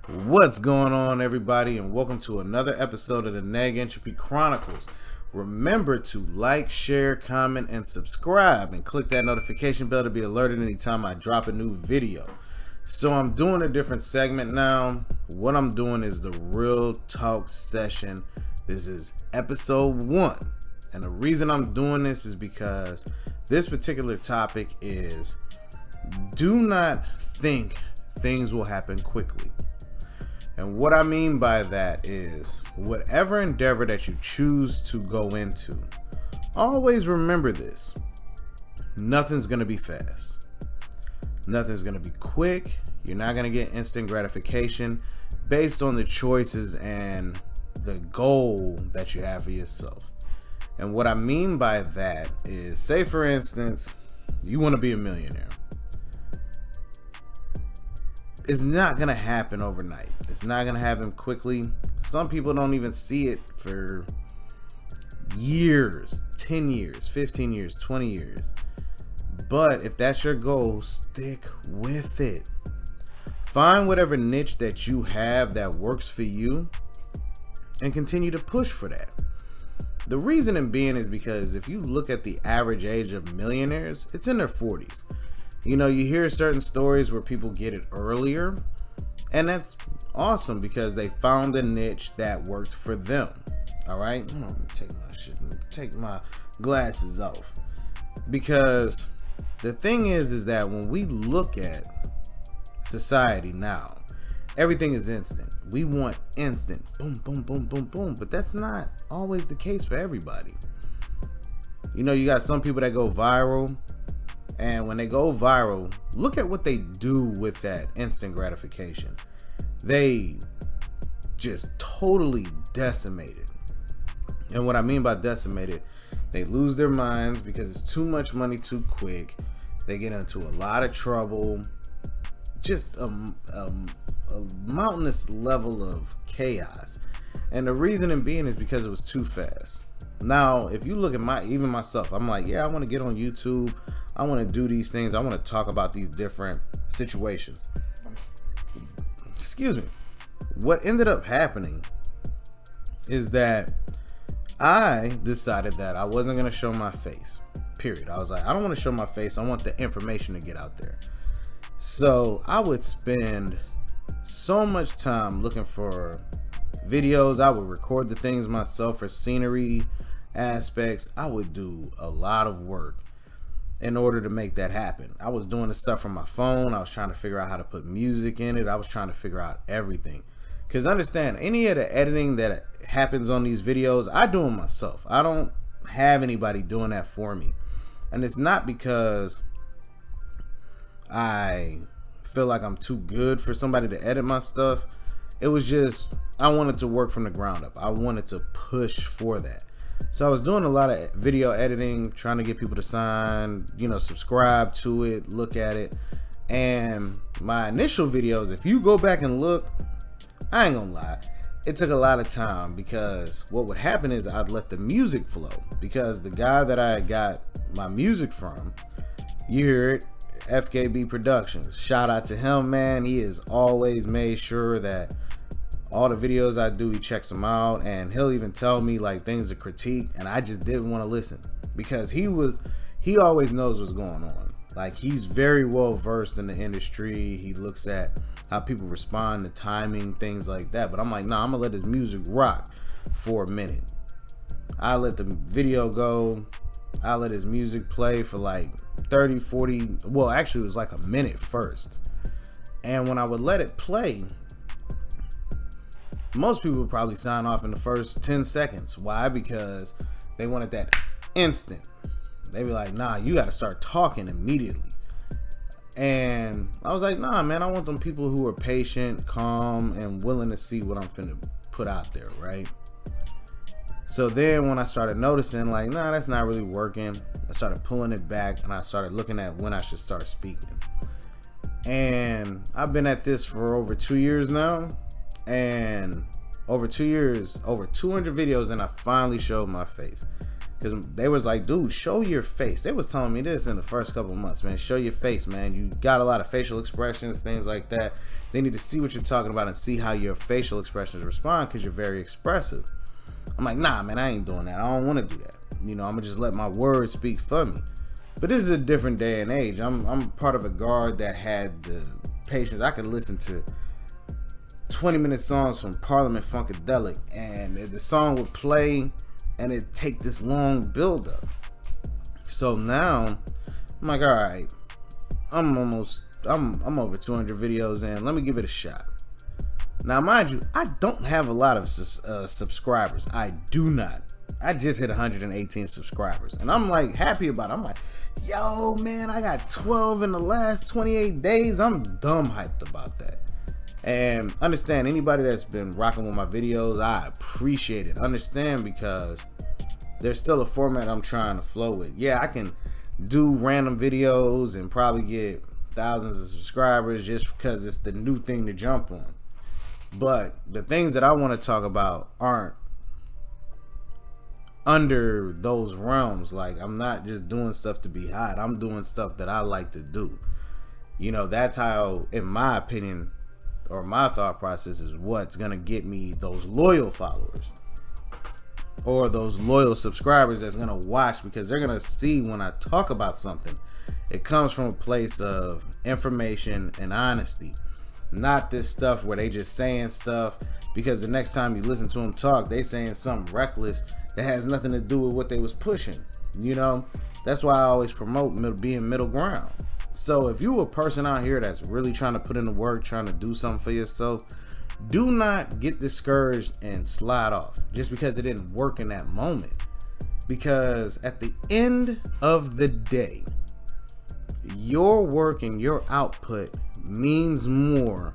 What's going on, everybody, and welcome to another episode of the Neg Entropy Chronicles. Remember to like, share, comment, and subscribe, and click that notification bell to be alerted anytime I drop a new video. So I'm doing a different segment now. What I'm doing is the Real Talk session. This is episode 1. And the reason I'm doing this is because this particular topic is: do not think things will happen quickly. And what I mean by that is, whatever endeavor that you choose to go into, always remember this: nothing's going to be fast. Nothing's going to be quick. You're not going to get instant gratification based on the choices and the goal that you have for yourself. And what I mean by that is, say for instance, you want to be a millionaire. It's not going to happen overnight. It's not going to happen quickly. Some people don't even see it for years, 10 years, 15 years, 20 years. But if that's your goal, stick with it. Find whatever niche that you have that works for you and continue to push for that. The reason being is because if you look at the average age of millionaires, it's in their 40s. You know, you hear certain stories where people get it earlier, and that's awesome because they found a niche that worked for them. All right, take my glasses off, because the thing is that when we look at society now, everything is instant. We want instant, boom, boom, boom, boom, boom, but that's not always the case for everybody. You know, you got some people that go viral. And when they go viral, look at what they do with that instant gratification. They just totally decimate it. And what I mean by decimated, they lose their minds because it's too much money too quick. They get into a lot of trouble. Just a mountainous level of chaos. And the reason being is because it was too fast. Now, if you look at even myself, I'm like, yeah, I want to get on YouTube. I want to do these things. I want to talk about these different situations. Excuse me. What ended up happening is that I decided that I wasn't going to show my face. Period. I was like, I don't want to show my face. I want the information to get out there. So I would spend so much time looking for videos. I would record the things myself for scenery aspects. I would do a lot of work in order to make that happen. I was doing the stuff from my phone. I was trying to figure out how to put music in it. I was trying to figure out everything. Because understand, any of the editing that happens on these videos, I do them myself. I don't have anybody doing that for me. And it's not because I feel like I'm too good for somebody to edit my stuff. It was just, I wanted to work from the ground up. I wanted to push for that. So I was doing a lot of video editing, trying to get people to sign, subscribe to it, look at it. And my initial videos, if you go back and look, I ain't gonna lie, it took a lot of time, because what would happen is I'd let the music flow, because the guy that I got my music from, you hear it, FKB Productions. Shout out to him, man. He has always made sure that all the videos I do, he checks them out, and he'll even tell me like things to critique, and I just didn't want to listen, because he always knows what's going on. Like, he's very well versed in the industry. He looks at how people respond to timing, things like that. But I'm like, nah, I'm gonna let his music rock for a minute. I let the video go. I let his music play for like 30, 40, well, actually it was like a minute first. And when I would let it play, most people would probably sign off in the first 10 seconds. Why? Because they wanted that instant. They be like, nah, you got to start talking immediately. And I was like, nah, man, I want them people who are patient, calm, and willing to see what I'm finna put out there, right? So then when I started noticing, like, nah, that's not really working, I started pulling it back, and I started looking at when I should start speaking. And I've been at this for over 2 years now. And over 2 years, over 200 videos, and I finally showed my face. Because they was like, dude, show your face. They was telling me this in the first couple of months, man. Show your face, man. You got a lot of facial expressions, things like that. They need to see what you're talking about and see how your facial expressions respond, because you're very expressive. I'm like, nah, man, I ain't doing that. I don't want to do that. You know, I'm going to just let my words speak for me. But this is a different day and age. I'm part of a guard that had the patience. I could listen to 20-minute songs from Parliament Funkadelic, and the song would play and it'd take this long build up. So now I'm like, all right, I'm over 200 videos in. Let me give it a shot. Now, mind you, I don't have a lot of subscribers. I do not. I just hit 118 subscribers, and I'm like happy about it. I'm like, yo, man, I got 12 in the last 28 days. I'm dumb hyped about that. And understand, anybody that's been rocking with my videos, I appreciate it. Understand, because there's still a format I'm trying to flow with. Yeah, I can do random videos and probably get thousands of subscribers just because it's the new thing to jump on. But the things that I want to talk about aren't under those realms. Like, I'm not just doing stuff to be hot. I'm doing stuff that I like to do. You know, that's how, in my opinion, or my thought process, is what's gonna get me those loyal followers or those loyal subscribers that's gonna watch, because they're gonna see when I talk about something, it comes from a place of information and honesty, not this stuff where they just saying stuff because the next time you listen to them talk, they saying something reckless that has nothing to do with what they was pushing. You know, that's why I always promote being middle ground. So if you a person out here that's really trying to put in the work, trying to do something for yourself, do not get discouraged and slide off just because it didn't work in that moment. Because at the end of the day, your work and your output means more,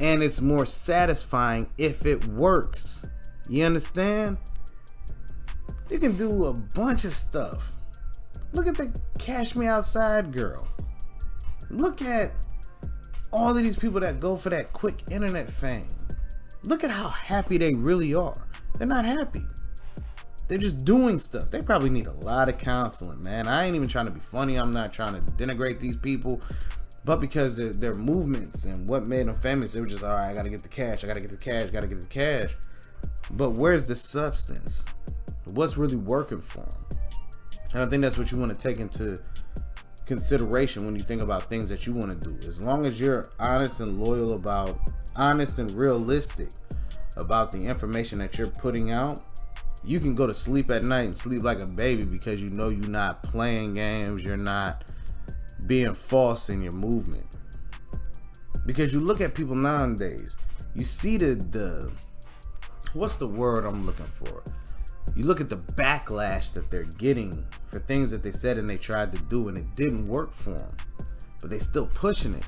and it's more satisfying if it works. You understand? You can do a bunch of stuff. Look at the Cash Me Outside girl. Look at all of these people that go for that quick internet fame. Look at how happy they really are. They're not happy. They're just doing stuff. They probably need a lot of counseling, man. I ain't even trying to be funny. I'm not trying to denigrate these people. But because their movements and what made them famous, they were just, all right, I got to get the cash. I got to get the cash. Got to get the cash. But where's the substance? What's really working for them? And I think that's what you want to take into consideration when you think about things that you want to do. As long as you're honest and realistic about the information that you're putting out, you can go to sleep at night and sleep like a baby, because you know you're not playing games, you're not being false in your movement. Because you look at people nowadays, you see the what's the word I'm looking for? You look at the backlash that they're getting for things that they said and they tried to do and it didn't work for them, but they still pushing it.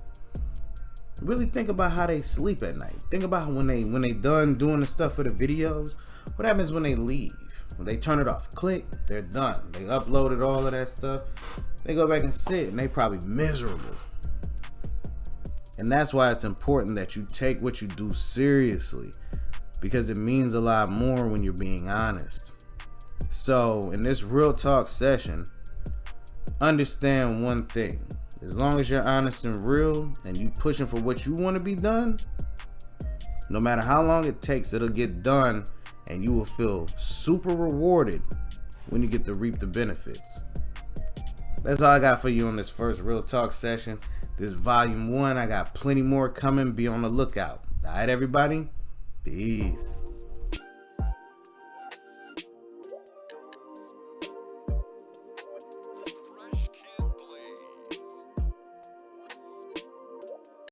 Really think about how they sleep at night. Think about when they done doing the stuff for the videos. What happens when they leave? When they turn it off, click, they're done. They uploaded all of that stuff. They go back and sit and they probably miserable. And that's why it's important that you take what you do seriously, because it means a lot more when you're being honest. So in this real talk session, understand one thing. As long as you're honest and real and you pushing for what you want to be done, no matter how long it takes, it'll get done, and you will feel super rewarded when you get to reap the benefits. That's all I got for you on this first real talk session. This volume 1. I got plenty more coming. Be on the lookout. All right, everybody? Peace.